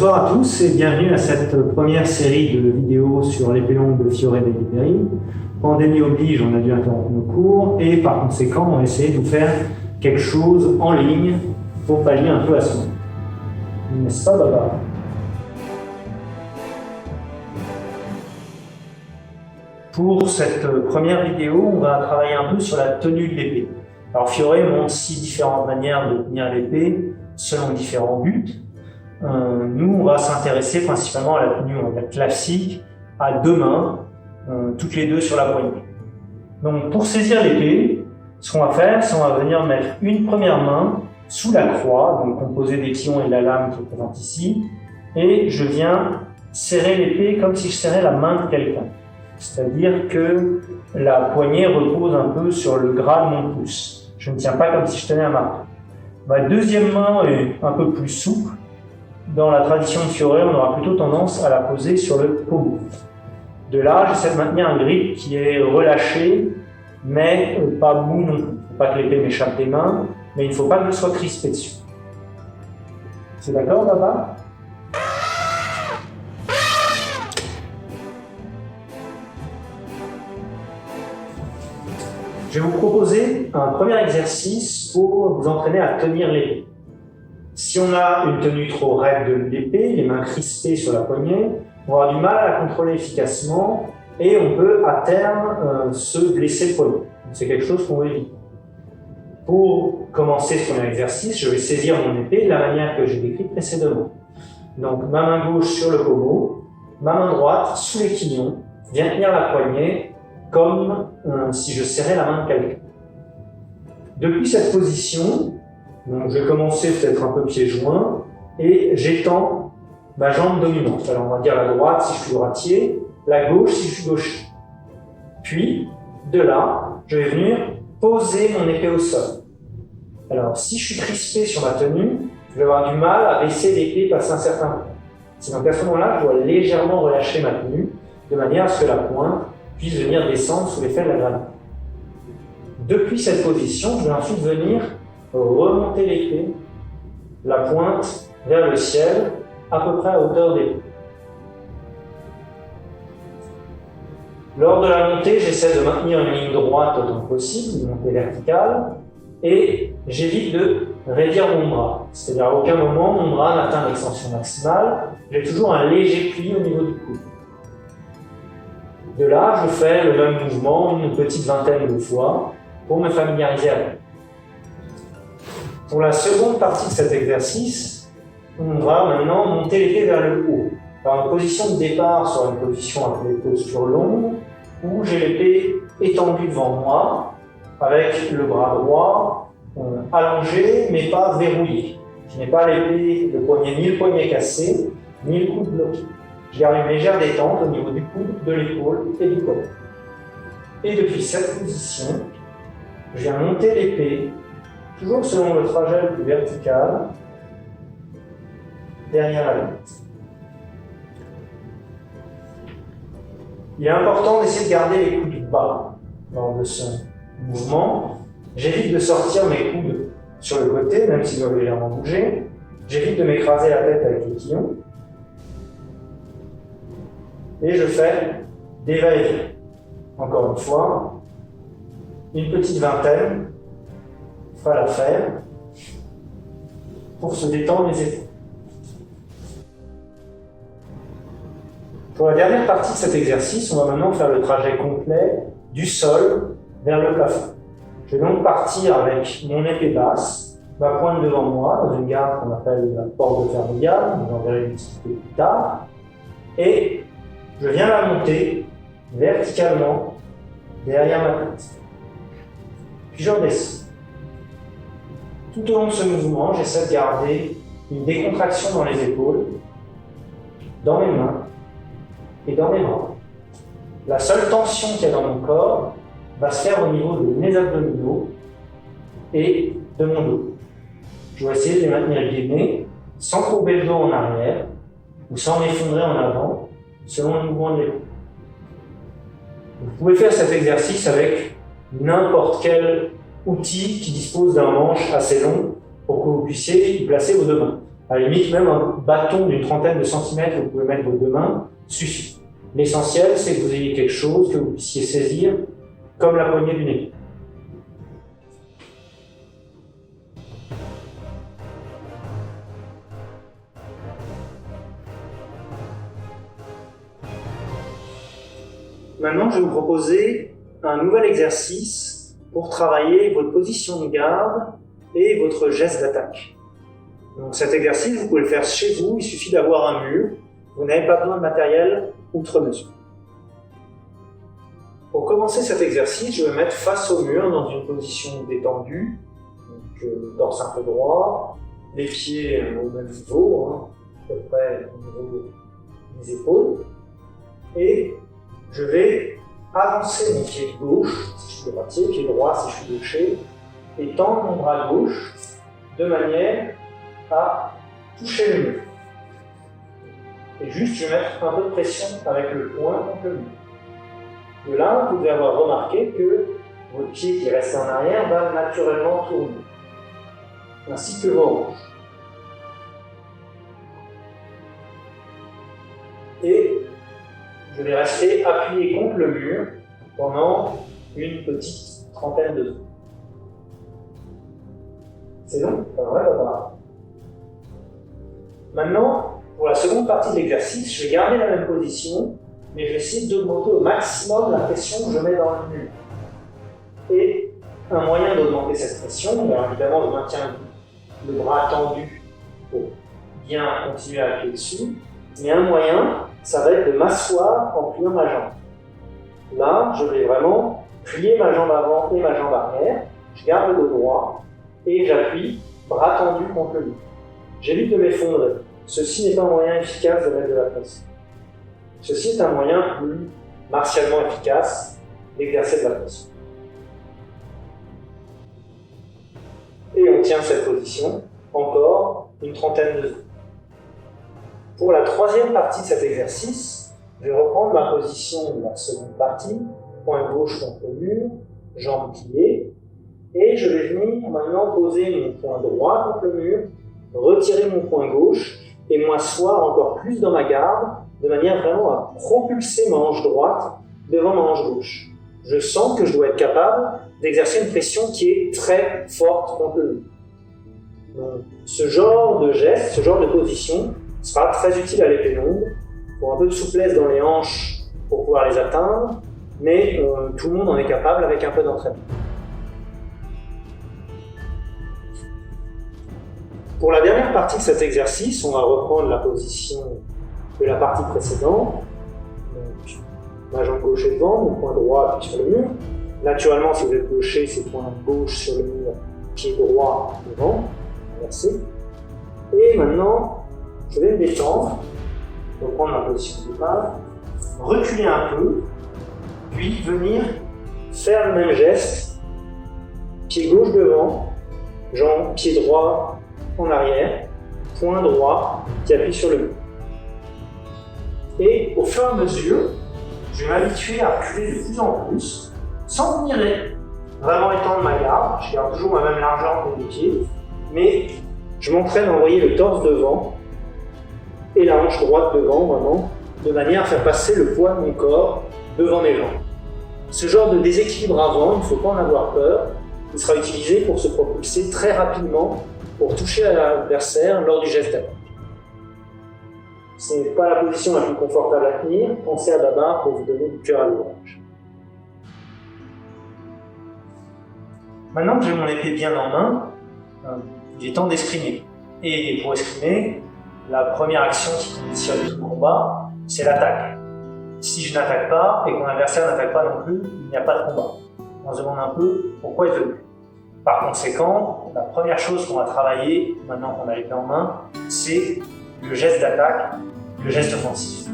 Bonsoir à tous et bienvenue à cette première série de vidéos sur l'épée longue de Fiore degli Peri. Pandémie oblige, on a dû interrompre nos cours et par conséquent on va essayer de vous faire quelque chose en ligne pour pallier un peu à ce moment. N'est-ce pas, Baba? Pour cette première vidéo, on va travailler un peu sur la tenue de l'épée. Alors Fiore montre 6 différentes manières de tenir l'épée selon différents buts. Nous, on va s'intéresser principalement à la tenue classique à 2 mains, toutes les 2 sur la poignée. Donc pour saisir l'épée, ce qu'on va faire, c'est qu'on va venir mettre une première main sous la croix, donc composée des pions et de la lame qui est présente ici, et je viens serrer l'épée comme si je serrais la main de quelqu'un. C'est-à-dire que la poignée repose un peu sur le gras de mon pouce. Je ne tiens pas comme si je tenais un marteau. Ma deuxième main est un peu plus souple. Dans la tradition de Fiore, on aura plutôt tendance à la poser sur le pommeau. De là, j'essaie de maintenir un grip qui est relâché, mais pas mou non plus. Il ne faut pas que l'épée m'échappe des mains, mais il ne faut pas que je sois crispé dessus. C'est d'accord, Baba? Je vais vous proposer un premier exercice pour vous entraîner à tenir l'épée. Si on a une tenue trop raide de l'épée, les mains crispées sur la poignée, on va avoir du mal à la contrôler efficacement et on peut à terme se blesser le poignet. C'est quelque chose qu'on veut éviter. Pour commencer ce premier exercice, je vais saisir mon épée de la manière que j'ai décrite précédemment. Donc ma main gauche sur le pommeau, ma main droite sous les quillons, vient tenir la poignée comme si je serrais la main de quelqu'un. Depuis cette position, donc je vais commencer peut-être un peu pieds joints et j'étends ma jambe dominante. Alors on va dire la droite si je suis droitier, la gauche si je suis gaucher. Puis, de là, je vais venir poser mon épée au sol. Alors si je suis crispé sur ma tenue, je vais avoir du mal à baisser l'épée passer un certain point. C'est donc à ce moment-là que je dois légèrement relâcher ma tenue de manière à ce que la pointe puisse venir descendre sous l'effet de la gravité. Depuis cette position, je vais ensuite venir remonter l'épée, la pointe vers le ciel, à peu près à hauteur des pieds. Lors de la montée, j'essaie de maintenir une ligne droite autant que possible, une montée verticale, et j'évite de raidir mon bras. C'est-à-dire à aucun moment mon bras n'atteint l'extension maximale, j'ai toujours un léger pli au niveau du coude. De là, je fais le même mouvement une petite vingtaine de fois pour me familiariser avec. Pour la seconde partie de cet exercice, on va maintenant monter l'épée vers le haut. Alors une position de départ sur une position appelée posture longue, où j'ai l'épée étendue devant moi, avec le bras droit allongé mais pas verrouillé. Je n'ai pas l'épée, le poignet, ni le poignet cassé, ni le coude bloqué. Je garde une légère détente au niveau du coude, de l'épaule et du collet. Et depuis cette position, je viens monter l'épée, toujours selon le trajet le plus vertical, derrière la limite. Il est important d'essayer de garder les coudes bas lors de ce mouvement. J'évite de sortir mes coudes sur le côté, même s'ils doivent légèrement bouger. J'évite de m'écraser la tête avec les quillons. Et je fais des va-et-vient. Encore une fois, une petite vingtaine, pas la faire, pour se détendre les épaules. Pour la dernière partie de cet exercice, on va maintenant faire le trajet complet du sol vers le plafond. Je vais donc partir avec mon épée basse, ma pointe devant moi, dans une garde qu'on appelle la porte de Vermiglia, j'en verrai une petite peu plus tard, et je viens la monter verticalement derrière ma tête. Puis je redescends. Tout au long de ce mouvement, j'essaie de garder une décontraction dans les épaules, dans mes mains et dans mes bras. La seule tension qu'il y a dans mon corps va se faire au niveau de mes abdominaux et de mon dos. Je vais essayer de les maintenir gainés, sans courber le dos en arrière ou sans m'effondrer en avant, selon le mouvement de l'épaule. Vous pouvez faire cet exercice avec n'importe quel outil qui dispose d'un manche assez long pour que vous puissiez y placer vos 2 mains. À la limite, même un bâton d'une trentaine de centimètres que vous pouvez mettre vos deux mains suffit. L'essentiel, c'est que vous ayez quelque chose que vous puissiez saisir comme la poignée d'une épée. Maintenant, je vais vous proposer un nouvel exercice pour travailler votre position de garde et votre geste d'attaque. Donc cet exercice, vous pouvez le faire chez vous, il suffit d'avoir un mur. Vous n'avez pas besoin de matériel outre mesure. Pour commencer cet exercice, je vais me mettre face au mur dans une position détendue, donc torse un peu droit, les pieds au même niveau, à peu près au niveau des épaules, et je vais avancer mon pied gauche si je suis droitier, pied droit si je suis gaucher, et tendre mon bras gauche de manière à toucher le mur. Et juste, je vais mettre un peu de pression avec le poing contre le mur. De là, vous devez avoir remarqué que votre pied qui reste en arrière va naturellement tourner, ainsi que vos hanches. Et je vais rester appuyé contre le mur pendant une petite trentaine de secondes. C'est long, ça devrait pas. Maintenant, pour la seconde partie de l'exercice, je vais garder la même position, mais je vais essayer d'augmenter au maximum la pression que je mets dans le mur. Et un moyen d'augmenter cette pression, bien évidemment, je maintiens le bras tendu pour bien continuer à appuyer dessus, mais un moyen, ça va être de m'asseoir en pliant ma jambe. Là, je vais vraiment plier ma jambe avant et ma jambe arrière, je garde le dos droit et j'appuie, bras tendu contre le mur. J'évite de m'effondrer. Ceci n'est pas un moyen efficace de mettre de la pression. Ceci est un moyen plus martialement efficace d'exercer de la pression. Et on tient cette position encore une trentaine de secondes. Pour la troisième partie de cet exercice, je vais reprendre ma position de la seconde partie, poing gauche contre le mur, jambes pliées, et je vais venir maintenant poser mon poing droit contre le mur, retirer mon poing gauche et m'asseoir encore plus dans ma garde, de manière vraiment à propulser ma hanche droite devant ma hanche gauche. Je sens que je dois être capable d'exercer une pression qui est très forte contre le mur. Donc, ce genre de geste, ce genre de position sera très utile à l'épée longue, pour un peu de souplesse dans les hanches pour pouvoir les atteindre, mais tout le monde en est capable avec un peu d'entraînement. Pour la dernière partie de cet exercice, on va reprendre la position de la partie précédente. Donc, ma jambe gauche est devant, mon poing droit appuie sur le mur. Naturellement, si vous êtes gaucher, c'est poing gauche sur le mur, pied droit devant, inversé. Et maintenant, je vais me détendre, reprendre ma position de départ, reculer un peu, puis venir faire le même geste, pied gauche devant, jambe, pied droit en arrière, poing droit qui appuie sur le mur. Et au fur et à mesure, je vais m'habituer à reculer de plus en plus, sans venir vraiment étendre ma garde. Je garde toujours ma même largeur pour les pieds, mais je m'entraîne à envoyer le torse devant et la hanche droite devant, vraiment, de manière à faire passer le poids de mon corps devant mes jambes. Ce genre de déséquilibre avant, il ne faut pas en avoir peur, il sera utilisé pour se propulser très rapidement pour toucher à l'adversaire lors du geste d'attaque. Ce n'est pas la position la plus confortable à tenir, pensez à la barre pour vous donner du cœur à l'ouvrage. Maintenant que j'ai mon épée bien en main, il est temps d'escrimer. Et pour escrimer, la première action qui conditionne tout le combat, c'est l'attaque. Si je n'attaque pas et que mon adversaire n'attaque pas non plus, il n'y a pas de combat. On se demande un peu pourquoi il veut plus. Par conséquent, la première chose qu'on va travailler, maintenant qu'on a l'épée en main, c'est le geste d'attaque, le geste offensif.